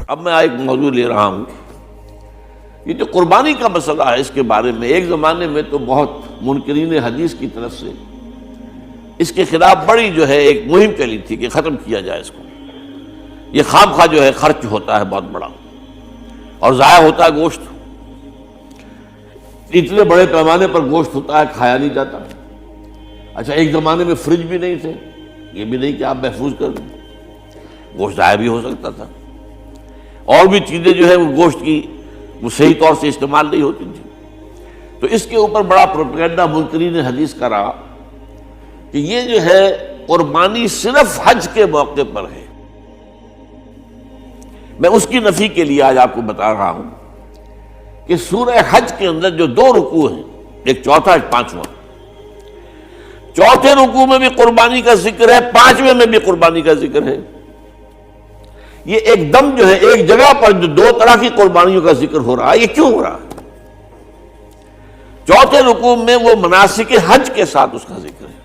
اب میں ایک موضوع لے رہا ہوں، یہ جو قربانی کا مسئلہ ہے، اس کے بارے میں ایک زمانے میں تو بہت منکرین حدیث کی طرف سے اس کے خلاف بڑی جو ہے ایک مہم چلی تھی کہ ختم کیا جائے اس کو، یہ خام خواہ جو ہے خرچ ہوتا ہے بہت بڑا اور ضائع ہوتا ہے گوشت، اتنے بڑے پیمانے پر گوشت ہوتا ہے کھایا نہیں جاتا۔ اچھا، ایک زمانے میں فریج بھی نہیں تھے، یہ بھی نہیں کہ آپ محفوظ کر دیں، گوشت ضائع بھی ہو سکتا تھا، اور بھی چیزیں جو ہے وہ گوشت کی وہ صحیح طور سے استعمال نہیں ہوتی تھی۔ تو اس کے اوپر بڑا پروپیگنڈا منکرین حدیث کا رہا کہ یہ جو ہے قربانی صرف حج کے موقع پر ہے۔ میں اس کی نفی کے لیے آج آپ کو بتا رہا ہوں کہ سورہ حج کے اندر جو دو رکوع ہیں، ایک چوتھا ایک پانچواں، چوتھے رکوع میں بھی قربانی کا ذکر ہے، پانچویں میں بھی قربانی کا ذکر ہے۔ یہ ایک دم جو ہے ایک جگہ پر جو دو طرح کی قربانیوں کا ذکر ہو رہا ہے، یہ کیوں ہو رہا ہے؟ چوتھے رکوع میں وہ مناسک حج کے ساتھ اس کا ذکر ہے،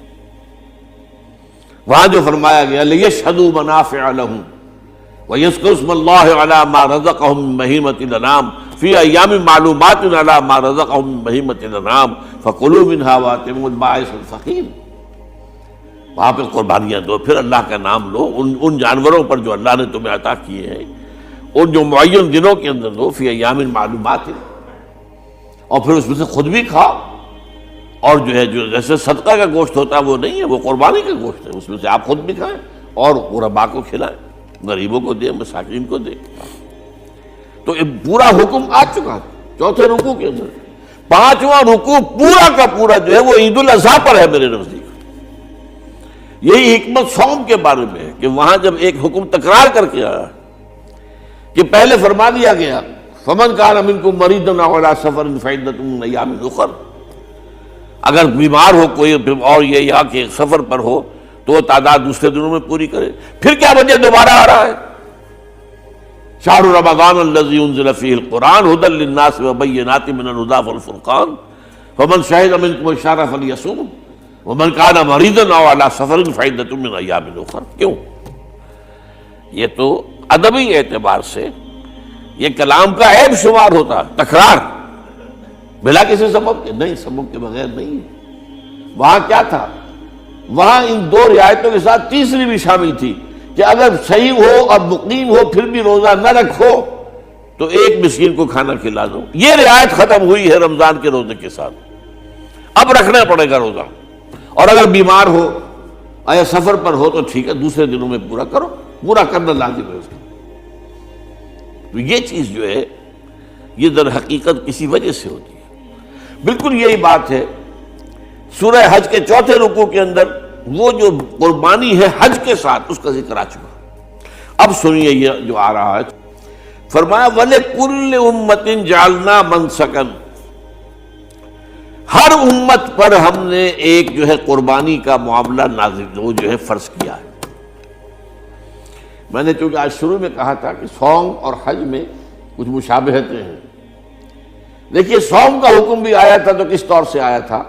وہاں جو فرمایا گیا لِيَشْهَدُوا مَنَافِعَ لَهُمْ وَيَذْكُرُوا اسْمَ اللَّهِ عَلَىٰ مَا رَزَقَهُم مِّن بَهِيمَةِ الْأَنْعَامِ فِي أَيَّامٍ مَّعْلُومَاتٍ عَلَىٰ مَا رَزَقَهُم مِّن بَهِيمَةِ الْأَنْعَامِ فَكُلُوا مِنْهَا وَأَطْعِمُوا الْبَائِسَ الْفَقِيرَ۔ وہاں پہ قربانیاں دو، پھر اللہ کا نام لو ان جانوروں پر جو اللہ نے تمہیں عطا کیے ہیں، ان جو معین دنوں کے اندر دو، فی ایام معلومات، اور پھر اس میں سے خود بھی کھاؤ، اور جو ہے جو جیسے صدقہ کا گوشت ہوتا ہے وہ نہیں ہے، وہ قربانی کا گوشت ہے، اس میں سے آپ خود بھی کھائیں اور غرباء کو کھلائیں، غریبوں کو دیں، مساکین کو دیں۔ تو یہ پورا حکم آ چکا ہے چوتھے رکوع کے اندر۔ پانچواں رکوع پورا کا پورا جو ہے وہ عید الاضحیٰ پر ہے میرے نزدیک۔ یہی حکمت صوم کے بارے میں ہے کہ وہاں جب ایک حکم تکرار کر کے آیا کہ پہلے فرما دیا گیا فَمَنْ كَانَ مِنْكُمْ مَرِيضًا أَوْ عَلَىٰ سَفَرٍ فَعِدَّةٌ مِّنْ أَيَّامٍ أُخَرَ، اگر بیمار ہو کوئی اور یہ یا کہ سفر پر ہو تو وہ تعداد دوسرے دنوں میں پوری کرے۔ پھر کیا وجہ دوبارہ آ رہا ہے؟ شَهْرُ رَمَضَانَ الَّذِي أُنزِلَ فِيهِ الْقُرْآنُ هُدًى لِّلنَّاسِ وَبَيِّنَاتٍ مِّنَ الْهُدَىٰ وَالْفُرْقَانِ فَمَنْ شَهِدَ مِنكُمُ الشَّهْرَ فَلْيَصُمْهُ وَمَنْ كَانَ مَرِيضًا أَوْ عَلَىٰ سَفَرٍ فَعِدَّةٌ مِّنْ أَيَّامٍ أُخَرَ۔ کیوں؟ یہ تو ادبی اعتبار سے یہ کلام کا عیب شمار ہوتا ہے، تکرار بلا کسی سبب کے، نہیں، سبب کے بغیر نہیں ہے۔ وہاں کیا تھا؟ وہاں ان دو رعایتوں کے ساتھ تیسری بھی شامل تھی کہ اگر صحیح ہو اور مقیم ہو پھر بھی روزہ نہ رکھو تو ایک مسکین کو کھانا کھلا دو۔ یہ رعایت ختم ہوئی ہے رمضان کے روزے کے ساتھ، اب رکھنا پڑے گا روزہ، اور اگر بیمار ہو یا سفر پر ہو تو ٹھیک ہے، دوسرے دنوں میں پورا کرو، پورا کرنا لازم ہے اس کا۔ تو یہ چیز جو ہے یہ در حقیقت کسی وجہ سے ہوتی ہے۔ بالکل یہی بات ہے سورہ حج کے چوتھے رکوع کے اندر، وہ جو قربانی ہے حج کے ساتھ اس کا ذکر آ چکا۔ اب سنیے یہ جو آ رہا ہے، فرمایا وَلِكُلِّ أُمَّةٍ جَعَلْنَا مَنْسَكًا، ہر امت پر ہم نے ایک جو ہے قربانی کا معاملہ نازل وہ جو ہے فرض کیا ہے۔ میں نے چونکہ آج شروع میں کہا تھا کہ صوم اور حج میں کچھ مشابہتیں ہیں۔ دیکھیے صوم کا حکم بھی آیا تھا تو کس طور سے آیا تھا؟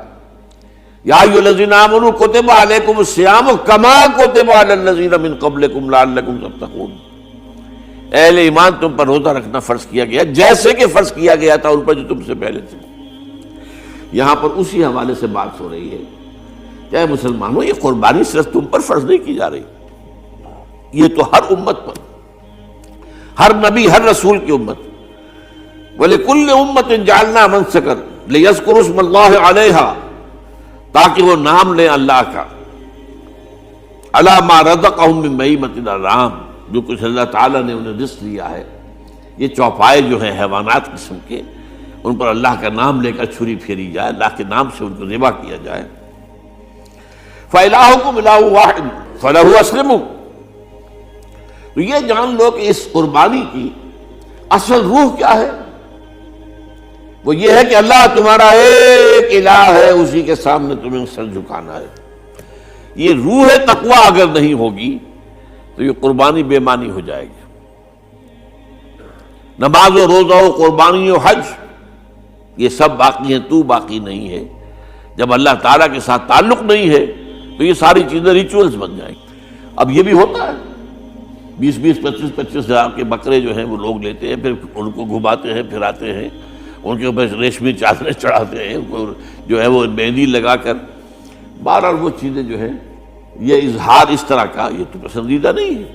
یا ایھا الذین آمنوا کتب علیکم الصیام کما کتب علی الذین من قبلکم لعلکم تتقون، اہل ایمان تم پر روزہ رکھنا فرض کیا گیا جیسے کہ فرض کیا گیا تھا ان پر جو تم سے پہلے تھے۔ یہاں پر اسی حوالے سے بات ہو رہی ہے کہ اے مسلمانوں، یہ قربانی صرف تم پر فرض نہیں کی جا رہی، یہ تو ہر امت پر، ہر نبی ہر رسول کی امت۔ وَلِكُلِّ أُمَّةٍ جَعَلْنَا مَنْسَكًا لِيَذْكُرُوا اسْمَ اللَّهِ عَلَيْهَا، تاکہ وہ نام لیں اللہ کا، عَلَىٰ مَا رَزَقَهُم مِّن بَهِيمَةِ الْأَنْعَامِ، جو کچھ اللہ تعالیٰ نے انہیں رزق دیا ہے۔ یہ چوپائے جو ہیں حیوانات قسم کے، ان پر اللہ کا نام لے کر چھری پھیری جائے، اللہ کے نام سے ان کو ذبح کیا جائے۔ فَإِلَٰهُكُمْ إِلَٰهٌ وَاحِدٌ فَلَهُ أَسْلِمُوا، تو یہ جان لو کہ اس قربانی کی اصل روح کیا ہے؟ وہ یہ ہے کہ اللہ تمہارا ایک الہ ہے، اسی کے سامنے تمہیں سر جھکانا ہے۔ یہ روح تقویٰ اگر نہیں ہوگی تو یہ قربانی بے معنی ہو جائے گی۔ نماز و روزہ و قربانی و حج یہ سب باقی ہیں، تو باقی نہیں ہے۔ جب اللہ تعالیٰ کے ساتھ تعلق نہیں ہے تو یہ ساری چیزیں ریچولز بن جائیں گی۔ اب یہ بھی ہوتا ہے، 20 25 ہزار کے بکرے جو ہیں وہ لوگ لیتے ہیں، پھر ان کو گھماتے ہیں، پھراتے ہیں، ان کے اوپر ریشمی چادریں چڑھاتے ہیں، ان کو جو ہے وہ مہندی لگا کر، بہرحال وہ چیزیں جو ہیں یہ اظہار اس طرح کا یہ تو پسندیدہ نہیں ہے۔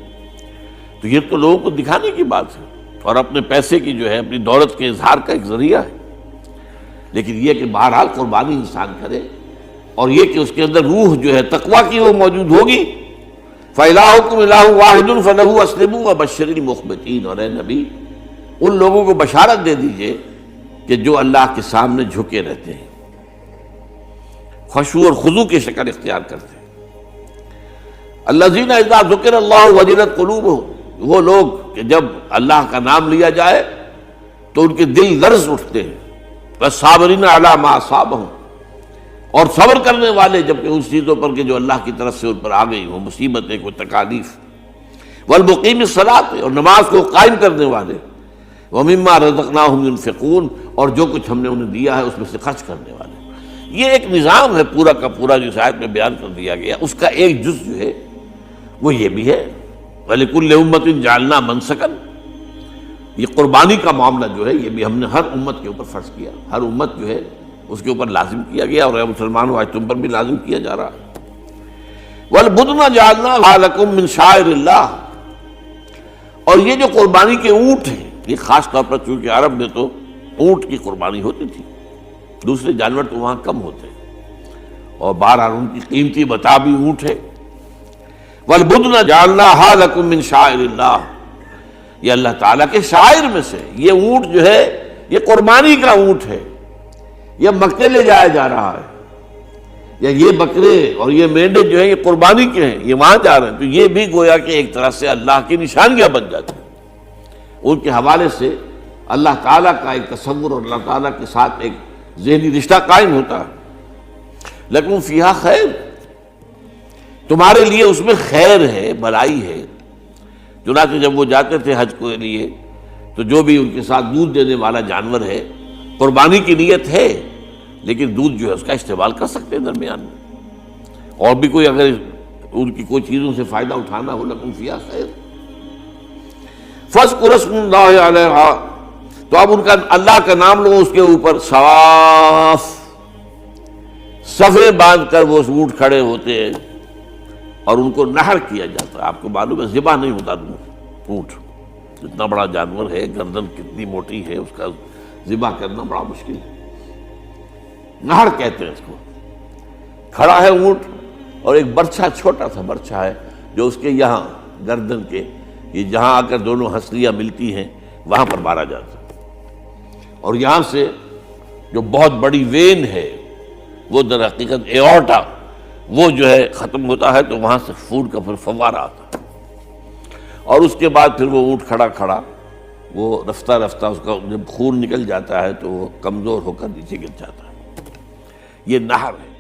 تو یہ تو لوگوں کو دکھانے کی بات ہے اور اپنے پیسے کی جو ہے اپنی دولت کے اظہار کا ایک ذریعہ ہے، لیکن یہ کہ بہرحال قربانی انسان کرے اور یہ کہ اس کے اندر روح جو ہے تقویٰ کی وہ موجود ہوگی۔ فَإِلَٰهُكُمْ إِلَٰهٌ وَاحِدٌ فَلَهُ أَسْلِمُوا وَبَشِّرِ الْمُخْبِتِينَ، اور اے نبی ان لوگوں کو بشارت دے دیجئے کہ جو اللہ کے سامنے جھکے رہتے ہیں، خشوع اور خضوع کی شکل اختیار کرتے ہیں۔ الَّذِينَ إِذَا ذُكِرَ اللَّهُ وَجِلَتْ قُلُوبُهُمْ، وہ لوگ کہ جب اللہ کا نام لیا جائے تو ان کے دل لرز اٹھتے ہیں۔ وَالصَّابِرِينَ عَلَىٰ مَا أَصَابَهُمْ، اور صبر کرنے والے جبکہ اس چیزوں پر کہ جو اللہ کی طرف سے ان پر آ گئی، وہ مصیبتیں، کوئی تکالیف۔ والمقیم الصلاۃ، اور نماز کو قائم کرنے والے۔ ومما رزقناہم ينفقون، اور جو کچھ ہم نے انہیں دیا ہے اس میں سے خرچ کرنے والے۔ یہ ایک نظام ہے پورا کا پورا جو اس آیت میں بیان کر دیا گیا، اس کا ایک جز جو ہے وہ یہ بھی ہے وَلِكُلِّ أُمَّةٍ جَعَلْنَا مَنسَكًا، یہ قربانی کا معاملہ جو ہے یہ بھی ہم نے ہر امت کے اوپر فرض کیا، ہر امت جو ہے اس کے اوپر لازم کیا گیا، اور اے مسلمانوں آج تم پر بھی لازم کیا جا رہا ہے۔ وَالْبُدْنَ جَعَلْنَاهَا لَكُم مِّن شَعَائِرِ اللَّهِ، اور یہ جو قربانی کے اونٹ ہیں، یہ خاص طور پر چونکہ عرب میں تو اونٹ کی قربانی ہوتی تھی، دوسرے جانور تو وہاں کم ہوتے ہیں، اور بہرحال ان کی قیمتی متاع بھی اونٹ ہے۔ وَالْبُدْنَ جَعَلْنَاهَا لَكُم مِّن شَعَائِرِ اللَّهِ، یہ اللہ تعالیٰ کے شعائر میں سے، یہ اونٹ جو ہے یہ قربانی کا اونٹ ہے، یہ مکے لے جایا جا رہا ہے، یا یہ بکرے اور یہ مینڈے جو ہیں یہ قربانی کے ہیں، یہ وہاں جا رہے ہیں، تو یہ بھی گویا کہ ایک طرح سے اللہ کی نشانیاں بن جاتی ہیں۔ ان کے حوالے سے اللہ تعالیٰ کا ایک تصور اور اللہ تعالیٰ کے ساتھ ایک ذہنی رشتہ قائم ہوتا ہے۔ لیکن فیہا خیر، تمہارے لیے اس میں خیر ہے، بھلائی ہے۔ چنانچہ جب وہ جاتے تھے حج کے لیے تو جو بھی ان کے ساتھ دودھ دینے والا جانور ہے، قربانی کی نیت ہے لیکن دودھ جو ہے اس کا استعمال کر سکتے ہیں درمیان میں، اور بھی کوئی اگر ان کی کوئی چیزوں سے فائدہ اٹھانا ہو، لکم فیہا خیر۔ فاذکروا اسم اللہ علیہا، تو اب ان کا اللہ کا نام لو اس کے اوپر، صواف، صفیں باندھ کر وہ اونٹ کھڑے ہوتے ہیں اور ان کو نحر کیا جاتا ہے۔ آپ کو معلوم ہے ذبح نہیں ہوتا اونٹ، اتنا بڑا جانور ہے، گردن کتنی موٹی ہے، اس کا ذبح کرنا بڑا مشکل ہے، نہر کہتے ہیں اس کو۔ کھڑا ہے اونٹ اور ایک برچھا، چھوٹا سا برچھا ہے جو اس کے یہاں گردن کے یہ جہاں آ کر دونوں ہنسلیاں ملتی ہیں وہاں پر مارا جاتا ہے، اور یہاں سے جو بہت بڑی وین ہے وہ در حقیقت ایورٹا، وہ جو ہے ختم ہوتا ہے، تو وہاں سے خون کا پھر فوارہ آتا ہے، اور اس کے بعد پھر وہ اونٹ کھڑا کھڑا وہ رفتہ رفتہ اس کا جب خون نکل جاتا ہے تو وہ کمزور ہو کر نیچے گر جاتا ہے۔ یہ نہر ہے۔